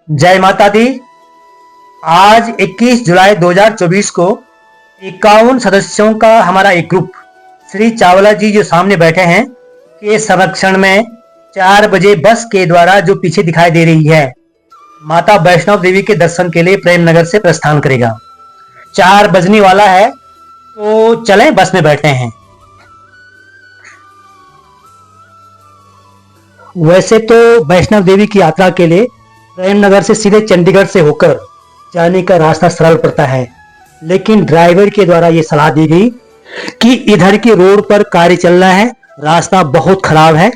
जय माता दी। आज 21 जुलाई 2024 को 51 सदस्यों का हमारा एक ग्रुप श्री चावला जी जो सामने बैठे हैं के संरक्षण में 4 बजे बस के द्वारा जो पीछे दिखाई दे रही है माता वैष्णव देवी के दर्शन के लिए प्रेम नगर से प्रस्थान करेगा। 4 बजने वाला है तो चलें बस में बैठते हैं। वैसे तो वैष्णव देवी की यात्रा के लिए प्रेम नगर से सीधे चंडीगढ़ से होकर जाने का रास्ता सरल पड़ता है, लेकिन ड्राइवर के द्वारा ये सलाह दी गई कि इधर की रोड पर कार्य चल रहा है, रास्ता बहुत खराब है,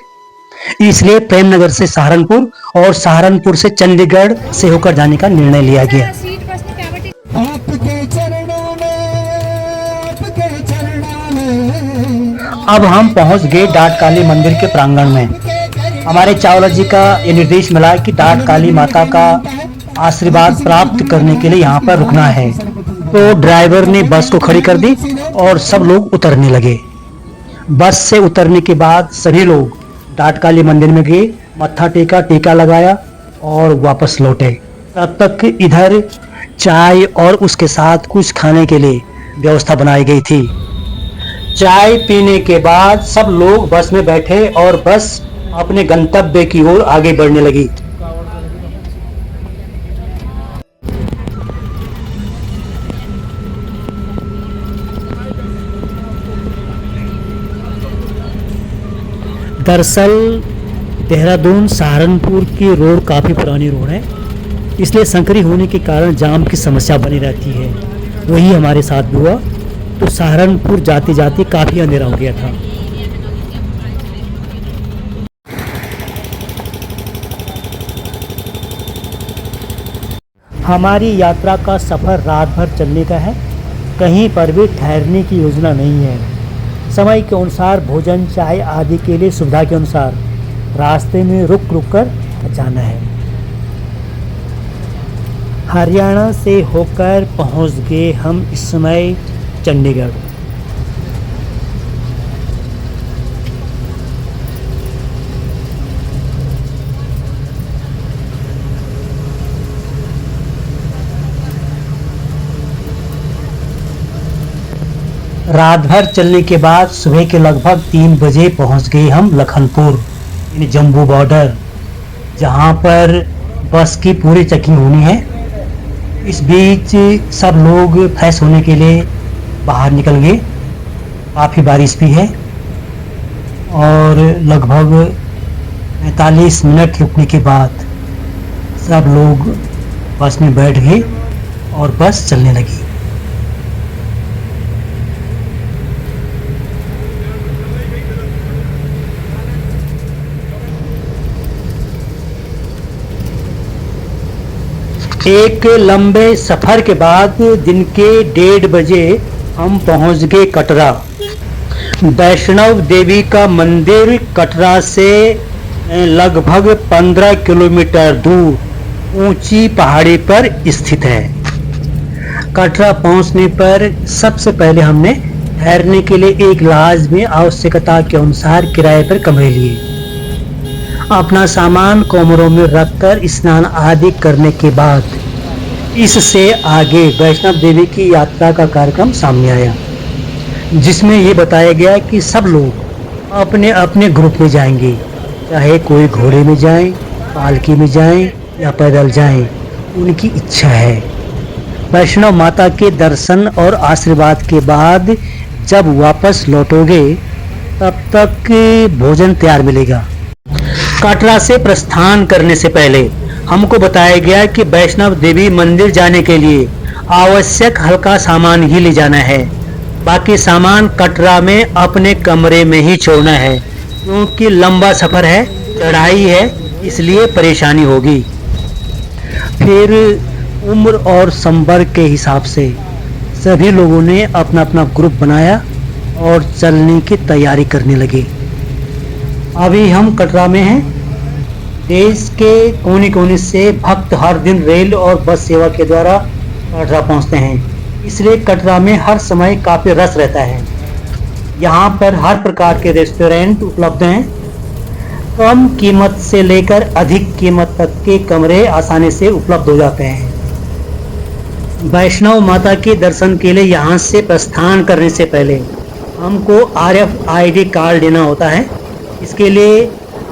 इसलिए प्रेम नगर से सहारनपुर और सहारनपुर से चंडीगढ़ से होकर जाने का निर्णय लिया गया। अब हम पहुंच गए डाट काली मंदिर के प्रांगण में। हमारे चावला जी का ये निर्देश मिला कि डाट काली माता का आशीर्वाद प्राप्त करने के लिए यहाँ पर रुकना है, तो ड्राइवर ने बस को खड़ी कर दी और सब लोग उतरने लगे। बस से उतरने के बाद सभी लोग डाट काली मंदिर में गए, मत्था टेका, टीका लगाया और वापस लौटे। तब तक इधर चाय और उसके साथ कुछ खाने के लिए व्यवस्था बनाई गई थी। चाय पीने के बाद सब लोग बस में बैठे और बस अपने गंतव्य की ओर आगे बढ़ने लगी। दरअसल देहरादून सहारनपुर की रोड काफ़ी पुरानी रोड है, इसलिए संकरी होने के कारण जाम की समस्या बनी रहती है। वही हमारे साथ भी हुआ, तो सहारनपुर जाते जाते काफ़ी अंधेरा हो गया था। हमारी यात्रा का सफ़र रात भर चलने का है, कहीं पर भी ठहरने की योजना नहीं है। समय के अनुसार भोजन, चाय आदि के लिए सुविधा के अनुसार रास्ते में रुक रुक कर जाना है। हरियाणा से होकर पहुंच गए हम इस समय चंडीगढ़। रात भर चलने के बाद सुबह के लगभग 3 बजे पहुंच गए हम लखनपुर यानी जम्मू बॉर्डर, जहां पर बस की पूरी चेकिंग होनी है। इस बीच सब लोग फ्रेश होने के लिए बाहर निकल गए। काफ़ी बारिश भी है और लगभग 45 मिनट रुकने के बाद सब लोग बस में बैठ गए और बस चलने लगी। एक लंबे सफर के बाद दिन के 1:30 बजे हम पहुंच गए कटरा। वैष्णव देवी का मंदिर कटरा से लगभग 15 किलोमीटर दूर ऊंची पहाड़ी पर स्थित है। कटरा पहुंचने पर सबसे पहले हमने ठहरने के लिए एक लॉज में आवश्यकता के अनुसार किराए पर कमरे लिए। अपना सामान कमरों में रखकर स्नान आदि करने के बाद इससे आगे वैष्णव देवी की यात्रा का कार्यक्रम सामने आया, जिसमें ये बताया गया कि सब लोग अपने अपने ग्रुप में जाएंगे, चाहे कोई घोड़े में जाए, पालकी में जाए या पैदल जाए, उनकी इच्छा है। वैष्णव माता के दर्शन और आशीर्वाद के बाद जब वापस लौटोगे तब तक भोजन तैयार मिलेगा। कटरा से प्रस्थान करने से पहले हमको बताया गया कि वैष्णव देवी मंदिर जाने के लिए आवश्यक हल्का सामान ही ले जाना है, बाकी सामान कटरा में अपने कमरे में ही छोड़ना है, क्योंकि लंबा सफ़र है, चढ़ाई है, इसलिए परेशानी होगी। फिर उम्र और संपर्क के हिसाब से सभी लोगों ने अपना अपना ग्रुप बनाया और चलने की तैयारी करने लगे। अभी हम कटरा में हैं। देश के कोने कोने से भक्त हर दिन रेल और बस सेवा के द्वारा कटरा पहुंचते हैं, इसलिए कटरा में हर समय काफ़ी रश रहता है। यहाँ पर हर प्रकार के रेस्टोरेंट उपलब्ध हैं। कम कीमत से लेकर अधिक कीमत तक के कमरे आसानी से उपलब्ध हो जाते हैं। वैष्णव माता के दर्शन के लिए यहाँ से प्रस्थान करने से पहले हमको RFID कार्ड लेना होता है। इसके लिए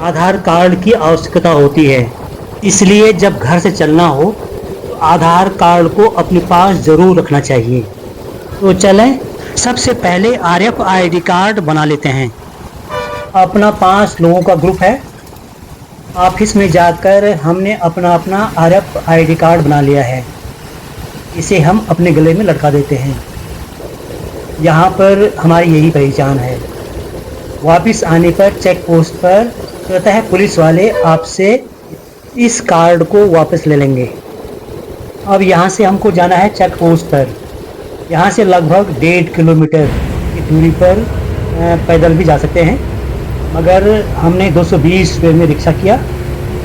आधार कार्ड की आवश्यकता होती है। इसलिए जब घर से चलना हो तो आधार कार्ड को अपने पास ज़रूर रखना चाहिए। तो चलें, सबसे पहले RFID कार्ड बना लेते हैं। अपना 5 लोगों का ग्रुप है। ऑफिस में जाकर हमने अपना RFID कार्ड बना लिया है। इसे हम अपने गले में लटका देते हैं। यहाँ पर हमारी यही पहचान है। वापस आने पर चेक पोस्ट पर स्वतः पुलिस वाले आपसे इस कार्ड को वापस ले लेंगे। अब यहाँ से हमको जाना है चेक पोस्ट पर। यहाँ से लगभग 1.5 किलोमीटर की दूरी पर पैदल भी जा सकते हैं, मगर हमने 220 रुपये में रिक्शा किया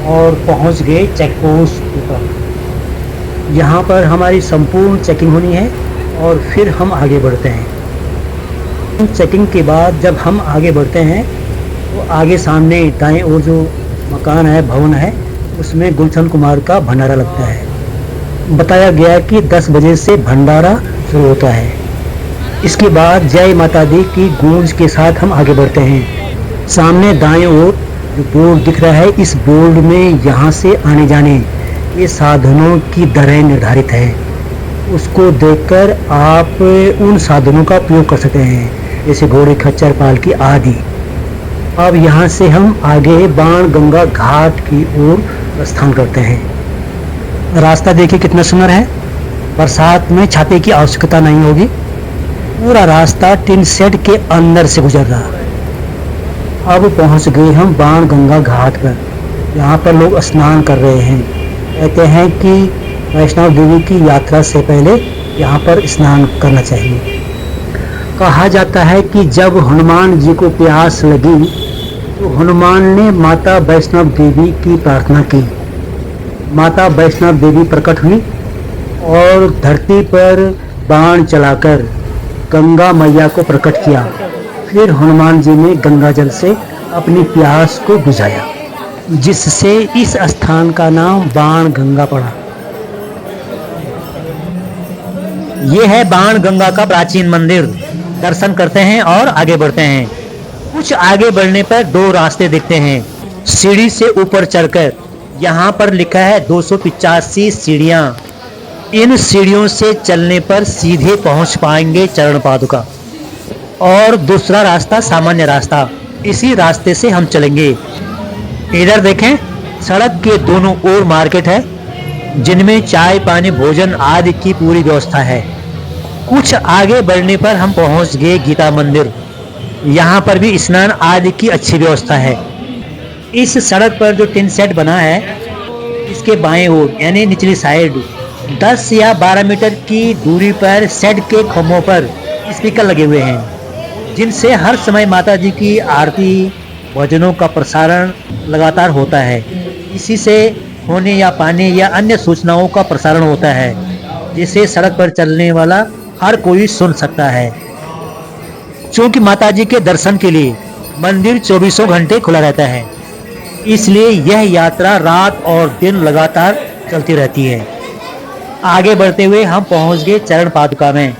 और पहुँच गए चेक पोस्ट पर। यहाँ पर हमारी संपूर्ण चेकिंग होनी है और फिर हम आगे बढ़ते हैं। चेकिंग के बाद जब हम आगे बढ़ते हैं तो आगे सामने दाएं ओर जो मकान है, भवन है, उसमें गुलशन कुमार का भंडारा लगता है। बताया गया कि 10 बजे से भंडारा शुरू होता है। इसके बाद जय माता दी की गूंज के साथ हम आगे बढ़ते हैं। सामने दाएं ओर जो बोर्ड दिख रहा है, इस बोर्ड में यहाँ से आने जाने ये साधनों की दरें निर्धारित है। उसको देखकर आप उन साधनों का उपयोग कर सकते हैं, जैसे घोड़े, खच्चर, पालकी आदि। अब यहाँ से हम आगे बाण गंगा घाट की ओर प्रस्थान करते हैं। रास्ता देखिए कितना सुंदर है। बरसात में छाते की आवश्यकता नहीं होगी। पूरा रास्ता टिन शेड के अंदर से गुजर रहा। अब पहुंच गए हम बाण गंगा घाट पर। यहाँ पर लोग स्नान कर रहे हैं। कहते हैं कि वैष्णव देवी की यात्रा से पहले यहाँ पर स्नान करना चाहिए। कहा जाता है कि जब हनुमान जी को प्यास लगी तो हनुमान ने माता वैष्णव देवी की प्रार्थना की। माता वैष्णव देवी प्रकट हुई और धरती पर बाण चलाकर गंगा मैया को प्रकट किया। फिर हनुमान जी ने गंगा जल से अपनी प्यास को बुझाया, जिससे इस स्थान का नाम बाण गंगा पड़ा। ये है बाण गंगा का प्राचीन मंदिर। दर्शन करते हैं और आगे बढ़ते हैं। कुछ आगे बढ़ने पर 2 रास्ते दिखते हैं। सीढ़ी से ऊपर चढ़कर यहाँ पर लिखा है 285 सीढ़ियाँ। इन सीढ़ियों से चलने पर सीधे पहुँच पाएंगे चरण पादुका। और दूसरा रास्ता सामान्य रास्ता, इसी रास्ते से हम चलेंगे। इधर देखें, सड़क के दोनों ओर मार्केट है, जिनमें चाय, पानी, भोजन आदि की पूरी व्यवस्था है। कुछ आगे बढ़ने पर हम पहुंच गए गीता मंदिर। यहाँ पर भी स्नान आदि की अच्छी व्यवस्था है। इस सड़क पर जो टिन शेड बना है, इसके बाएं ओर यानी निचली साइड 10 या 12 मीटर की दूरी पर शेड के खंभों पर स्पीकर लगे हुए हैं, जिनसे हर समय माता जी की आरती, भजनों का प्रसारण लगातार होता है। इसी से होने या पाने या अन्य सूचनाओं का प्रसारण होता है, जिसे सड़क पर चलने वाला हर कोई सुन सकता है। क्योंकि माता जी के दर्शन के लिए मंदिर 24 घंटे खुला रहता है, इसलिए यह यात्रा रात और दिन लगातार चलती रहती है। आगे बढ़ते हुए हम पहुंच गए चरण पादुका में।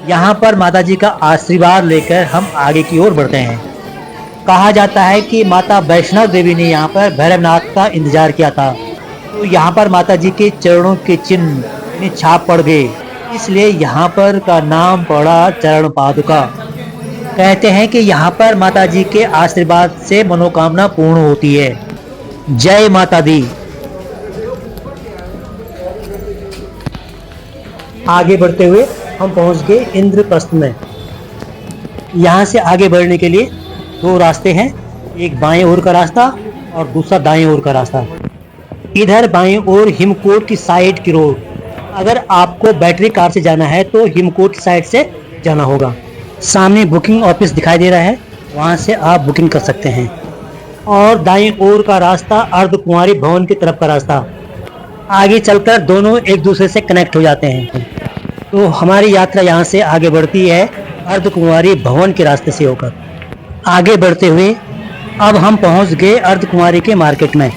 यहाँ पर माता जी का आशीर्वाद लेकर हम आगे की ओर बढ़ते हैं। कहा जाता है कि माता वैष्णव देवी ने यहाँ पर भैरवनाथ का इंतजार किया था, तो यहाँ पर माता जी के चरणों के चिन्ह में छाप पड़ गए, इसलिए यहाँ पर का नाम पड़ा चरण पादुका। कहते हैं कि यहाँ पर माता जी के आशीर्वाद से मनोकामना पूर्ण होती है। जय माता दी। आगे बढ़ते हुए हम पहुँच गए इंद्रप्रस्थ में। यहाँ से आगे बढ़ने के लिए 2 रास्ते हैं, एक बाएं ओर का रास्ता और दूसरा दाएं ओर का रास्ता। इधर बाएं ओर हिमकोट की साइड की रोड। अगर आपको बैटरी कार से जाना है तो हिमकोट साइड से जाना होगा। सामने बुकिंग ऑफिस दिखाई दे रहा है, वहाँ से आप बुकिंग कर सकते हैं। और दाएं ओर का रास्ता अर्धकुंवारी भवन की तरफ का रास्ता। आगे चलकर दोनों एक दूसरे से कनेक्ट हो जाते हैं। तो हमारी यात्रा यहाँ से आगे बढ़ती है अर्धकुंवारी भवन के रास्ते से होकर। आगे बढ़ते हुए अब हम पहुंच गए अर्धकुंवारी के मार्केट में।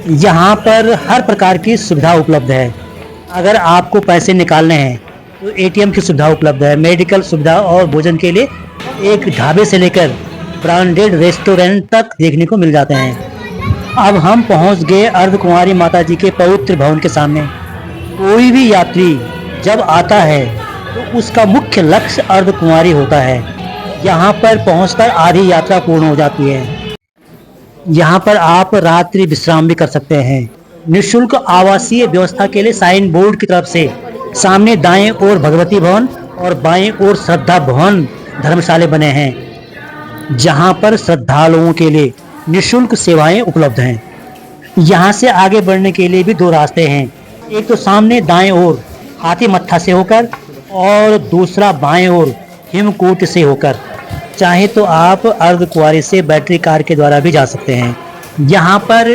यहाँ पर हर प्रकार की सुविधा उपलब्ध है। अगर आपको पैसे निकालने हैं तो एटीएम की सुविधा उपलब्ध है, मेडिकल सुविधा और भोजन के लिए एक ढाबे से लेकर ब्रांडेड रेस्टोरेंट तक देखने को मिल जाते हैं। अब हम पहुंच गए अर्धकुंवारी माता जी के पवित्र भवन के सामने। कोई भी यात्री जब आता है तो उसका मुख्य लक्ष्य अर्धकुंवारी होता है। यहाँ पर पहुंचकर आधी यात्रा पूर्ण हो जाती है। यहाँ पर आप रात्रि विश्राम भी कर सकते हैं। निःशुल्क आवासीय व्यवस्था के लिए साइन बोर्ड की तरफ से सामने दाएं ओर भगवती भवन और बाएं ओर श्रद्धा भवन धर्मशाले बने हैं, जहां पर श्रद्धालुओं के लिए निःशुल्क सेवाएं उपलब्ध हैं। यहां से आगे बढ़ने के लिए भी दो रास्ते हैं, एक तो सामने दाएं ओर हाथी मत्था से होकर और दूसरा बाएं ओर हिमकूट से होकर। चाहे तो आप अर्धकुंवारी से बैटरी कार के द्वारा भी जा सकते हैं। यहाँ पर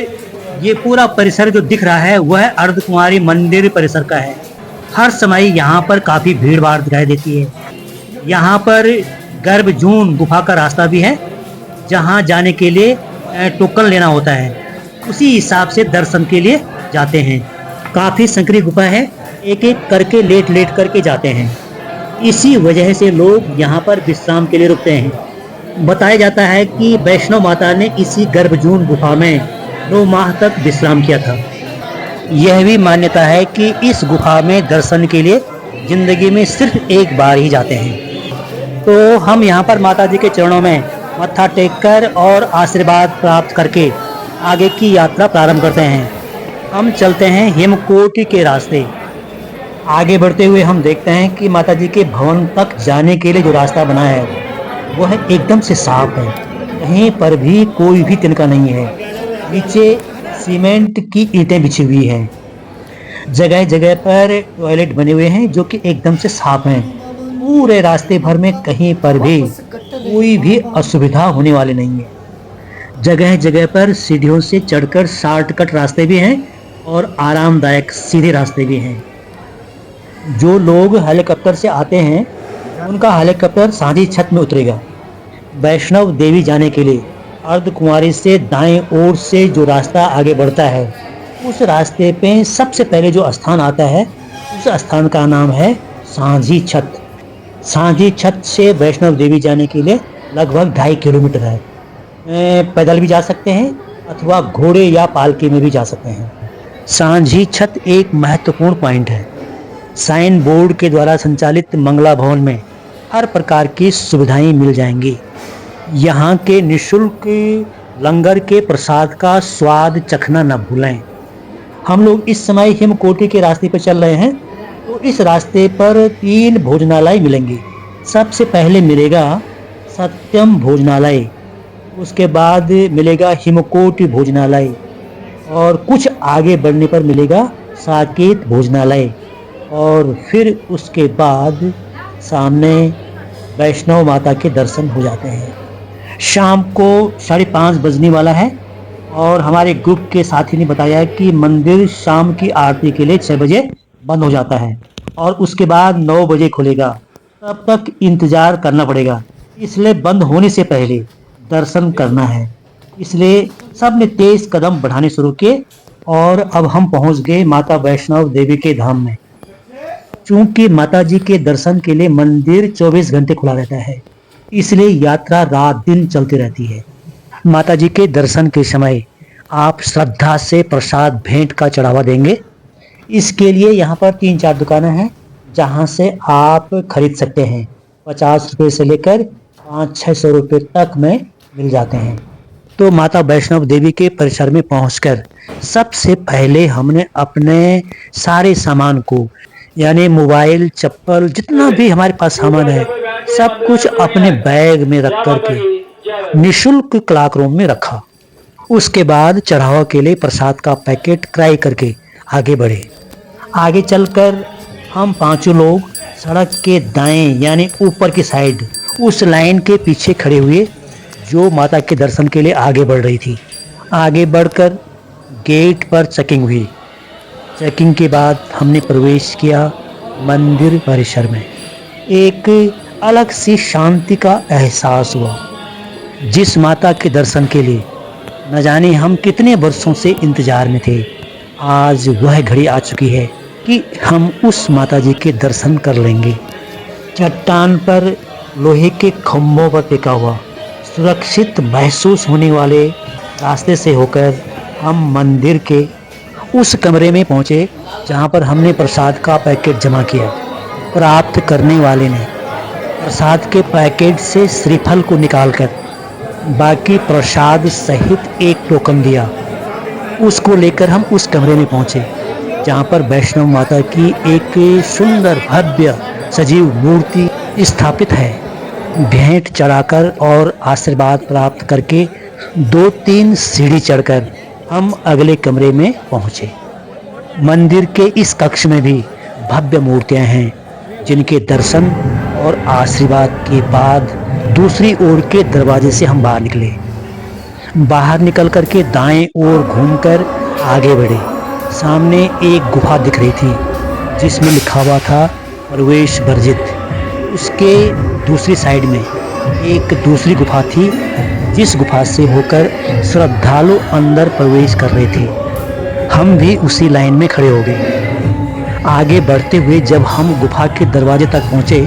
ये पूरा परिसर जो दिख रहा है वह अर्धकुंवारी मंदिर परिसर का है। हर समय यहाँ पर काफ़ी भीड़ भाड़ दिखाई देती है। यहाँ पर गर्भजून गुफा का रास्ता भी है, जहाँ जाने के लिए टोकन लेना होता है। उसी हिसाब से दर्शन के लिए जाते हैं। काफ़ी संकरी गुफा है, एक एक करके लेट लेट करके जाते हैं। इसी वजह से लोग यहाँ पर विश्राम के लिए रुकते हैं। बताया जाता है कि वैष्णो माता ने इसी गर्भजून गुफा में 9 माह तक विश्राम किया था। यह भी मान्यता है कि इस गुफा में दर्शन के लिए जिंदगी में सिर्फ एक बार ही जाते हैं। तो हम यहाँ पर माता जी के चरणों में मत्था टेककर और आशीर्वाद प्राप्त करके आगे की यात्रा प्रारंभ करते हैं। हम चलते हैं हेमकोटि के रास्ते। आगे बढ़ते हुए हम देखते हैं कि माता जी के भवन तक जाने के लिए जो रास्ता बना है वह एकदम से साफ है। कहीं पर भी कोई भी तिनका नहीं है। नीचे सीमेंट की ईंटें बिछी हुई हैं। जगह जगह पर टॉयलेट बने हुए हैं जो कि एकदम से साफ हैं। पूरे रास्ते भर में कहीं पर भी कोई भी असुविधा होने वाली नहीं है। जगह जगह पर सीढ़ियों से चढ़कर शॉर्टकट रास्ते भी हैं और आरामदायक सीधे रास्ते भी हैं। जो लोग हेलीकॉप्टर से आते हैं उनका हेलीकॉप्टर साझी छत में उतरेगा। वैष्णव देवी जाने के लिए अर्धकुंवारी से दाएं ओर से जो रास्ता आगे बढ़ता है उस रास्ते पे सबसे पहले जो स्थान आता है उस स्थान का नाम है साझी छत। साझी छत से वैष्णव देवी जाने के लिए लगभग 2.5 किलोमीटर है। पैदल भी जा सकते हैं अथवा घोड़े या पालकी में भी जा सकते हैं। साझी छत एक महत्वपूर्ण पॉइंट है। साइन बोर्ड के द्वारा संचालित मंगला भवन में हर प्रकार की सुविधाएं मिल जाएंगी। यहाँ के निःशुल्क लंगर के प्रसाद का स्वाद चखना न भूलें। हम लोग इस समय हेमकोटि के रास्ते पर चल रहे हैं, तो इस रास्ते पर 3 भोजनालय मिलेंगे। सबसे पहले मिलेगा सत्यम भोजनालय, उसके बाद मिलेगा हिमकोटि भोजनालय और कुछ आगे बढ़ने पर मिलेगा साकेत भोजनालय और फिर उसके बाद सामने वैष्णव माता के दर्शन हो जाते हैं। शाम को 5:30 बजने वाला है और हमारे ग्रुप के साथी ने बताया कि मंदिर शाम की आरती के लिए 6 बजे बंद हो जाता है और उसके बाद 9 बजे खुलेगा। तब तक इंतज़ार करना पड़ेगा, इसलिए बंद होने से पहले दर्शन करना है। इसलिए सब ने तेज कदम बढ़ाने शुरू किए और अब हम पहुंच गए माता वैष्णव देवी के धाम में। चूंकि माता जी के दर्शन के लिए मंदिर 24 घंटे खुला रहता है, इसलिए यात्रा रात दिन चलती रहती है। माता जी के दर्शन के समय आप श्रद्धा से प्रसाद भेंट का चढ़ावा देंगे। इसके लिए यहाँ पर 3-4 दुकानें हैं जहाँ से आप खरीद सकते हैं। 50 रुपये से लेकर 500-600 रुपये तक में मिल जाते हैं। तो माता वैष्णव देवी के परिसर में पहुंचकर सबसे पहले हमने अपने सारे सामान को यानी मोबाइल, चप्पल, जितना भी हमारे पास सामान है सब कुछ अपने बैग में रख करके निःशुल्क क्लॉक रूम में रखा। उसके बाद चढ़ावा के लिए प्रसाद का पैकेट क्रय करके आगे बढ़े। आगे चलकर हम 5 लोग सड़क के दाएं यानी ऊपर की साइड उस लाइन के पीछे खड़े हुए जो माता के दर्शन के लिए आगे बढ़ रही थी। आगे बढ़कर गेट पर चेकिंग हुई। चेकिंग के बाद हमने प्रवेश किया मंदिर परिसर में। एक अलग सी शांति का एहसास हुआ। जिस माता के दर्शन के लिए न जाने हम कितने वर्षों से इंतजार में थे, आज वह घड़ी आ चुकी है कि हम उस माता जी के दर्शन कर लेंगे। चट्टान पर लोहे के खंभों पर टिका हुआ सुरक्षित महसूस होने वाले रास्ते से होकर हम मंदिर के उस कमरे में पहुंचे जहां पर हमने प्रसाद का पैकेट जमा किया। प्राप्त करने वाले ने प्रसाद के पैकेट से श्रीफल को निकालकर बाकी प्रसाद सहित एक टोकन दिया। उसको लेकर हम उस कमरे में पहुंचे जहां पर वैष्णव माता की एक सुंदर भव्य सजीव मूर्ति स्थापित है। भेंट चढ़ाकर और आशीर्वाद प्राप्त करके 2-3 सीढ़ी चढ़कर हम अगले कमरे में पहुंचे। मंदिर के इस कक्ष में भी भव्य मूर्तियां हैं जिनके दर्शन और आशीर्वाद के बाद दूसरी ओर के दरवाजे से हम बाहर निकले। बाहर निकल करके दाएं ओर घूमकर आगे बढ़े। सामने एक गुफा दिख रही थी जिसमें लिखा हुआ था प्रवेश वर्जित। उसके दूसरी साइड में एक दूसरी गुफा थी जिस गुफा से होकर श्रद्धालु अंदर प्रवेश कर रहे थे। हम भी उसी लाइन में खड़े हो गए। आगे बढ़ते हुए जब हम गुफा के दरवाजे तक पहुंचे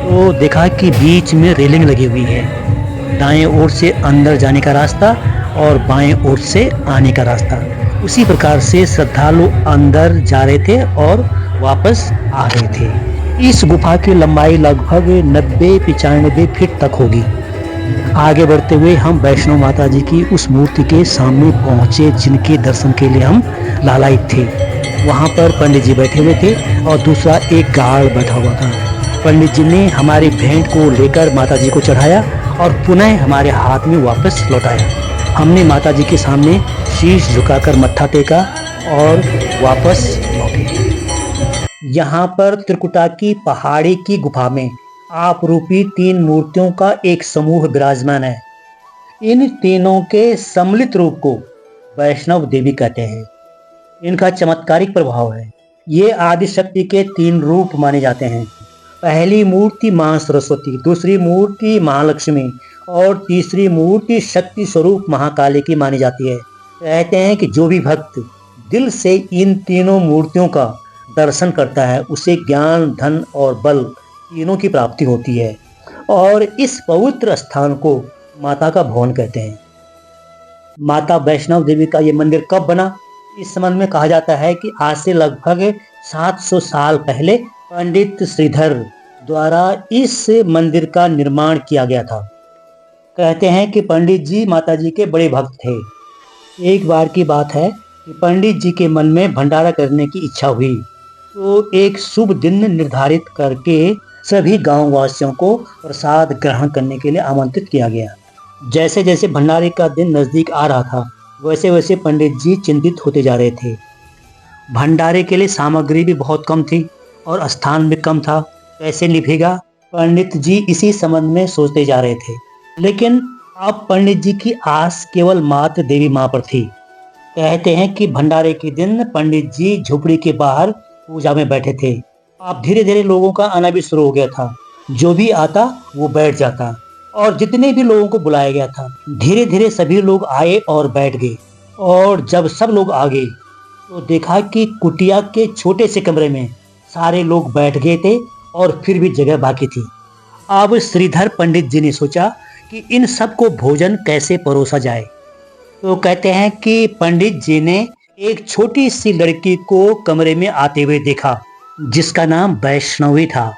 तो देखा कि बीच में रेलिंग लगी हुई है। दाएं ओर से अंदर जाने का रास्ता और बाएं ओर से आने का रास्ता। उसी प्रकार से श्रद्धालु अंदर जा रहे थे और वापस आ रहे थे। इस गुफा की लंबाई लगभग 90-95 फीट तक होगी। आगे बढ़ते हुए हम वैष्णव माता जी की उस मूर्ति के सामने पहुंचे जिनके दर्शन के लिए हम लालायित थे। वहां पर पंडित जी बैठे हुए थे और दूसरा एक गार्ड बैठा हुआ था। पंडित जी ने हमारी भेंट को लेकर माता जी को चढ़ाया और पुनः हमारे हाथ में वापस लौटाया। हमने माता जी के सामने शीश झुकाकर मत्था टेका और वापस लौटे। यहाँ पर त्रिकुटा की पहाड़ी की गुफा में आप रूपी 3 मूर्तियों का एक समूह विराजमान है। इन तीनों के सम्मिलित रूप को वैष्णव देवी कहते हैं। इनका चमत्कारिक प्रभाव है। ये आदि शक्ति के 3 रूप माने जाते हैं। पहली मूर्ति मां सरस्वती, दूसरी मूर्ति महालक्ष्मी और तीसरी मूर्ति शक्ति स्वरूप महाकाली की मानी जाती है। कहते हैं कि जो भी भक्त दिल से इन तीनों मूर्तियों का दर्शन करता है उसे ज्ञान, धन और बल तीनों की प्राप्ति होती है। और इस पवित्र स्थान को माता का भवन कहते हैं। माता वैष्णव देवी का ये मंदिर कब बना, इस संबंध में कहा जाता है कि आज से लगभग 700 साल पहले पंडित श्रीधर द्वारा इस मंदिर का निर्माण किया गया था। कहते हैं कि पंडित जी माता जी के बड़े भक्त थे। एक बार की बात है कि पंडित जी के मन में भंडारा करने की इच्छा हुई तो एक शुभ दिन निर्धारित करके सभी गांव वासियों को प्रसाद ग्रहण करने के लिए आमंत्रित किया गया। जैसे जैसे भंडारे का दिन नजदीक आ रहा था वैसे वैसे पंडित जी चिंतित होते जा रहे थे। भंडारे के लिए सामग्री भी बहुत कम थी और स्थान भी कम था। कैसे निभेगा, पंडित जी इसी संबंध में सोचते जा रहे थे। लेकिन अब पंडित जी की आस केवल मात्र देवी माँ पर थी। कहते हैं कि भंडारे के दिन पंडित जी झोपड़ी के बाहर पूजा में बैठे थे। अब धीरे धीरे लोगों का आना भी शुरू हो गया था। जो भी आता वो बैठ जाता और जितने भी लोगों को बुलाया गया था धीरे धीरे सभी लोग आए और बैठ गए। और जब सब लोग आ गए तो देखा कि कुटिया के छोटे से कमरे में सारे लोग बैठ गए थे और फिर भी जगह बाकी थी। अब श्रीधर पंडित जी ने सोचा कि इन सबको भोजन कैसे परोसा जाए। तो कहते हैं कि पंडित जी ने एक छोटी सी लड़की को कमरे में आते हुए देखा जिसका नाम वैष्णवी था,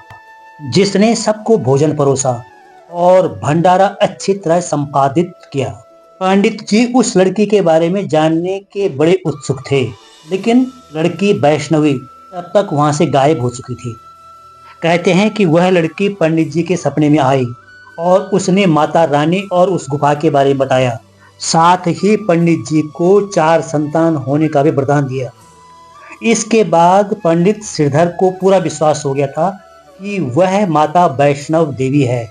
जिसने सबको भोजन परोसा और भंडारा अच्छी तरह संपादित किया। पंडित जी उस लड़की के बारे में जानने के बड़े उत्सुक थे, लेकिन लड़की वैष्णवी तब तक वहां से गायब हो चुकी थी। कहते हैं कि वह लड़की पंडित जी के सपने में आई और उसने माता रानी और उस गुफा के बारे में बताया। साथ ही पंडित जी को 4 संतान होने का भी वरदान दिया। इसके बाद पंडित श्रीधर को पूरा विश्वास हो गया था कि वह माता वैष्णव देवी है।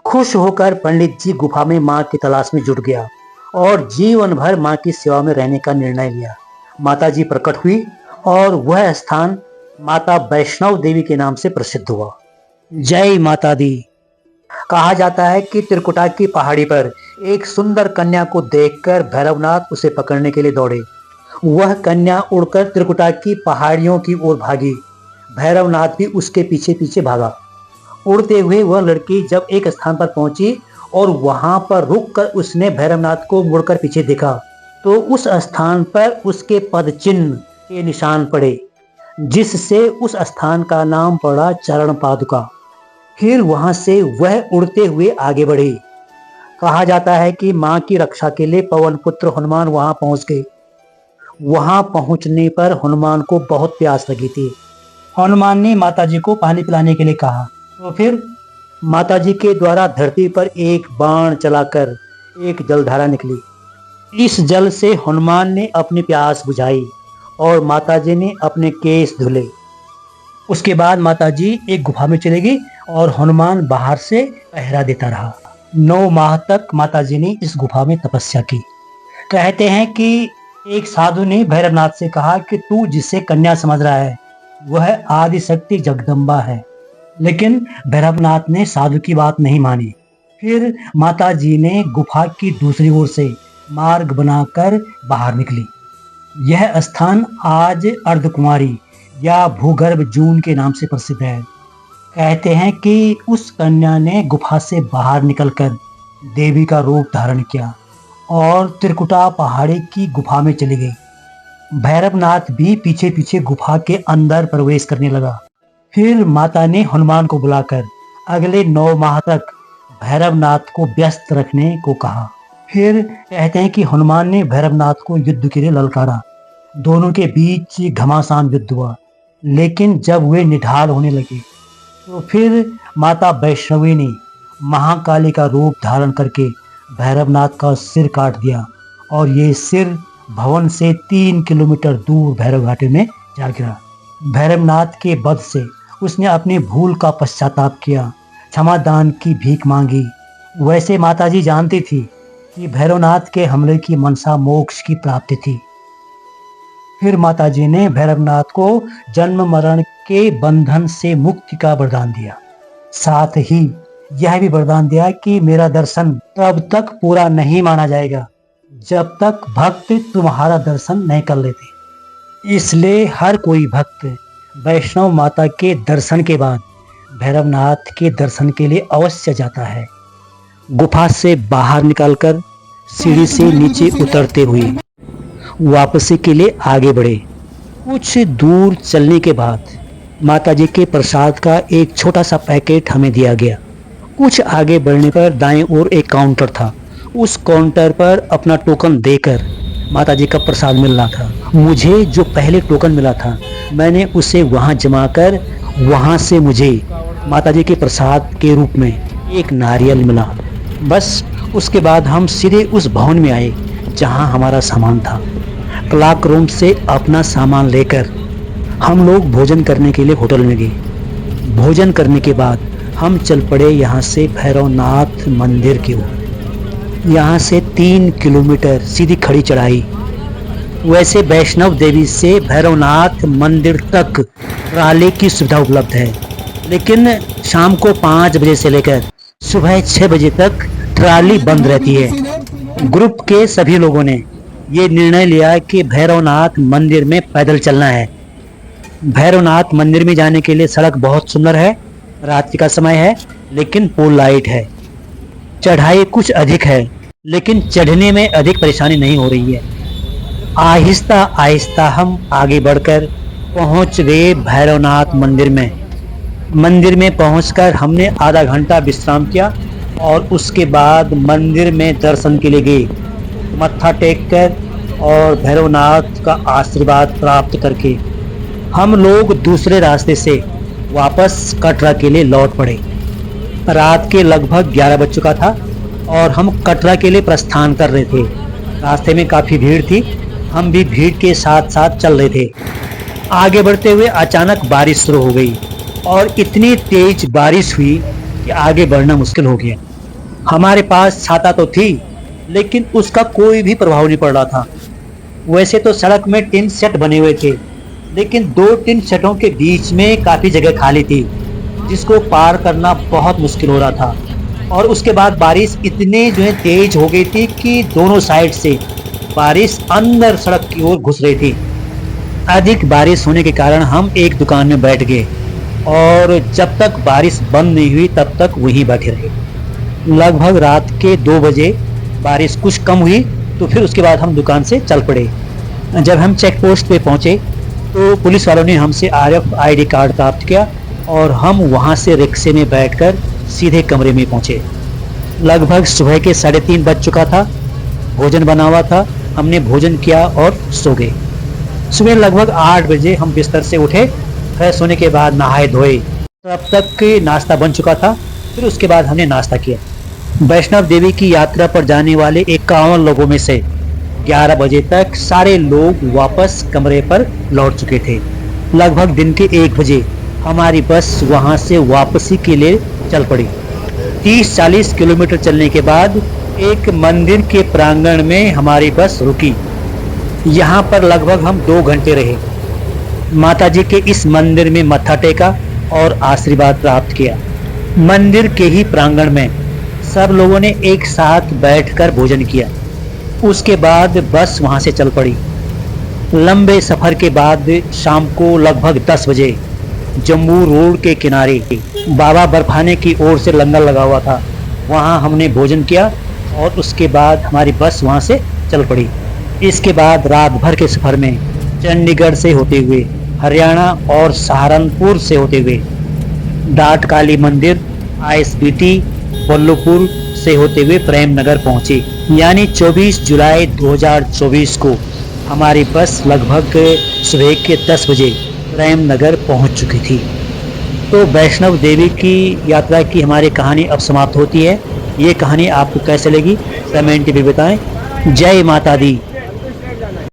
खुश होकर पंडित जी गुफा में मां की तलाश में जुट गया और जीवन भर मां की सेवा में रहने का निर्णय लिया। माता जी प्रकट हुई और वह स्थान माता वैष्णव देवी के नाम से प्रसिद्ध हुआ। जय माता दी। कहा जाता है कि त्रिकुटा की पहाड़ी पर एक सुंदर कन्या को देखकर भैरवनाथ उसे पकड़ने के लिए दौड़े। वह कन्या उड़कर त्रिकुटा की पहाड़ियों की ओर भागी। भैरवनाथ भी उसके पीछे पीछे भागा। उड़ते हुए वह लड़की जब एक स्थान पर पहुंची और वहां पर रुककर उसने भैरवनाथ को मुड़कर पीछे देखा, तो उस स्थान पर उसके पद चिन्ह के निशान पड़े, जिससे उस स्थान का नाम पड़ा चरण पादुका। फिर वहां से वह उड़ते हुए आगे बढ़े। कहा जाता है कि मां की रक्षा के लिए पवन पुत्र हनुमान वहां पहुंच गए। वहां पहुंचने पर हनुमान को बहुत प्यास लगी थी। हनुमान ने माताजी को पानी पिलाने के लिए कहा, तो फिर माताजी के द्वारा धरती पर एक बाण चलाकर एक जलधारा निकली। इस जल से हनुमान ने अपनी प्यास बुझाई और माताजी ने अपने केस धुले। उसके बाद माताजी एक गुफा में चली गई और हनुमान बाहर से पहरा देता रहा। 9 माह तक माताजी ने इस गुफा में तपस्या की। कहते हैं कि एक साधु ने भैरवनाथ से कहा कि तू जिसे कन्या समझ रहा है वह आदि शक्ति जगदम्बा है, लेकिन भैरवनाथ ने साधु की बात नहीं मानी। फिर माताजी ने गुफा की दूसरी ओर से मार्ग बनाकर बाहर निकली। यह स्थान आज अर्धकुमारी या भूगर्भ जून के नाम से प्रसिद्ध है। कहते हैं कि उस कन्या ने गुफा से बाहर निकलकर देवी का रूप धारण किया और त्रिकुटा पहाड़ी की गुफा में चली गई। भैरवनाथ भी पीछे पीछे गुफा के अंदर प्रवेश करने लगा। फिर माता ने हनुमान को बुलाकर अगले 9 माह तक भैरवनाथ को व्यस्त रखने को कहा। फिर कहते हैं कि हनुमान ने भैरवनाथ को युद्ध के लिए ललकारा। दोनों के बीच घमासान युद्ध हुआ, लेकिन जब वे निढाल होने लगे तो फिर माता वैष्णवी ने महाकाली का रूप धारण करके भैरवनाथ का सिर काट दिया और ये सिर भवन से 3 किलोमीटर दूर भैरव घाटी में जा गिरा। भैरवनाथ के वध से उसने अपनी भूल का पश्चाताप किया, क्षमादान की भीख मांगी। वैसे माताजी जानती थी कि भैरवनाथ के हमले की मनसा मोक्ष की प्राप्ति थी। फिर माताजी ने भैरवनाथ को जन्म मरण के बंधन से मुक्ति का वरदान दिया। साथ ही यह भी वरदान दिया कि मेरा दर्शन तब तक पूरा नहीं माना जाएगा जब तक भक्त तुम्हारा दर्शन नहीं कर लेते। इसलिए हर कोई भक्त वैष्णव माता के दर्शन के बाद भैरवनाथ के दर्शन के लिए अवश्य जाता है। गुफा से बाहर निकलकर सीढ़ी से नीचे उतरते हुए वापसी के लिए आगे बढ़े। कुछ दूर चलने के बाद माताजी के प्रसाद का एक छोटा सा पैकेट हमें दिया गया। कुछ आगे बढ़ने पर दाएं ओर एक काउंटर था। उस काउंटर पर अपना टोकन देकर माताजी का प्रसाद मिल रहा था। मुझे जो पहले टोकन मिला था मैंने उसे वहां जमा कर वहां से मुझे माताजी के प्रसाद के रूप में एक नारियल मिला। बस उसके बाद हम सीधे उस भवन में आए जहां हमारा सामान था। क्लॉक रूम से अपना सामान लेकर हम लोग भोजन करने के लिए होटल में गए। भोजन करने के बाद हम चल पड़े यहाँ से भैरवनाथ मंदिर की ओर। यहाँ से 3 किलोमीटर सीधी खड़ी चढ़ाई। वैसे वैष्णव देवी से भैरवनाथ मंदिर तक ट्राली की सुविधा उपलब्ध है, लेकिन शाम को 5 बजे से लेकर सुबह 6 बजे तक ट्राली बंद रहती है। ग्रुप के सभी लोगों ने ये निर्णय लिया कि भैरवनाथ मंदिर में पैदल चलना है। भैरवनाथ मंदिर में जाने के लिए सड़क बहुत सुंदर है। रात्रि का समय है लेकिन पोल लाइट है। चढ़ाई कुछ अधिक है लेकिन चढ़ने में अधिक परेशानी नहीं हो रही है। आहिस्ता आहिस्ता हम आगे बढ़कर पहुंच गए भैरवनाथ मंदिर में। मंदिर में पहुंचकर हमने आधा घंटा विश्राम किया और उसके बाद मंदिर में दर्शन के लिए गए। मत्था टेक कर और भैरवनाथ का आशीर्वाद प्राप्त करके हम लोग दूसरे रास्ते से वापस कटरा के लिए लौट पड़े। रात के लगभग 11 बज चुका था और हम कटरा के लिए प्रस्थान कर रहे थे। रास्ते में काफ़ी भीड़ थी, हम भी भीड़ के साथ साथ चल रहे थे। आगे बढ़ते हुए अचानक बारिश शुरू हो गई और इतनी तेज बारिश हुई कि आगे बढ़ना मुश्किल हो गया। हमारे पास छाता तो थी लेकिन उसका कोई भी प्रभाव नहीं पड़ रहा था। वैसे तो सड़क में टिन सेट बने हुए थे, लेकिन 2 टिन सेटों के बीच में काफ़ी जगह खाली थी, जिसको पार करना बहुत मुश्किल हो रहा था। और उसके बाद बारिश इतने जो है तेज हो गई थी कि दोनों साइड से बारिश अंदर सड़क की ओर घुस रही थी। अधिक बारिश होने के कारण हम एक दुकान में बैठ गए और जब तक बारिश बंद नहीं हुई तब तक वहीं बैठे रहे। लगभग रात के 2 बजे बारिश कुछ कम हुई तो फिर उसके बाद हम दुकान से चल पड़े। जब हम चेक पोस्ट पे पहुंचे तो पुलिस वालों ने हमसे RFID कार्ड प्राप्त किया और हम वहां से रिक्शे में बैठकर सीधे कमरे में पहुंचे। लगभग सुबह के 3:30 बज चुका था। भोजन बना हुआ था, हमने भोजन किया और सो गए। सुबह लगभग 8 बजे हम बिस्तर से उठे, फ्रेश होने के बाद नहाए धोए। तब तक नाश्ता बन चुका था। फिर उसके बाद हमने नाश्ता किया। वैष्णव देवी की यात्रा पर जाने वाले 51 लोगों में से 11 बजे तक सारे लोग वापस कमरे पर लौट चुके थे। लगभग दिन के 1 बजे हमारी बस वहां से वापसी के लिए चल पड़ी। 30-40 किलोमीटर चलने के बाद एक मंदिर के प्रांगण में हमारी बस रुकी। यहाँ पर लगभग हम 2 घंटे रहे। माताजी के इस मंदिर में मत्था टेका और आशीर्वाद प्राप्त किया। मंदिर के ही प्रांगण में सब लोगों ने एक साथ बैठकर भोजन किया। उसके बाद बस वहां से चल पड़ी। लंबे सफर के बाद शाम को लगभग 10 बजे जम्मू रोड के किनारे बाबा बर्फाने की ओर से लंगर लगा हुआ था, वहां हमने भोजन किया और उसके बाद हमारी बस वहां से चल पड़ी। इसके बाद रात भर के सफर में चंडीगढ़ से होते हुए हरियाणा और सहारनपुर से होते हुए डाट काली मंदिर, ISBT, बल्लभपुर से होते हुए प्रेम नगर पहुंचे। यानी 24 जुलाई 2024 को हमारी बस लगभग सुबह के 10 बजे प्रेम नगर पहुंच चुकी थी। तो वैष्णव देवी की यात्रा की हमारी कहानी अब समाप्त होती है। ये कहानी आपको कैसे लगी कमेंट में बताएं। जय माता दी।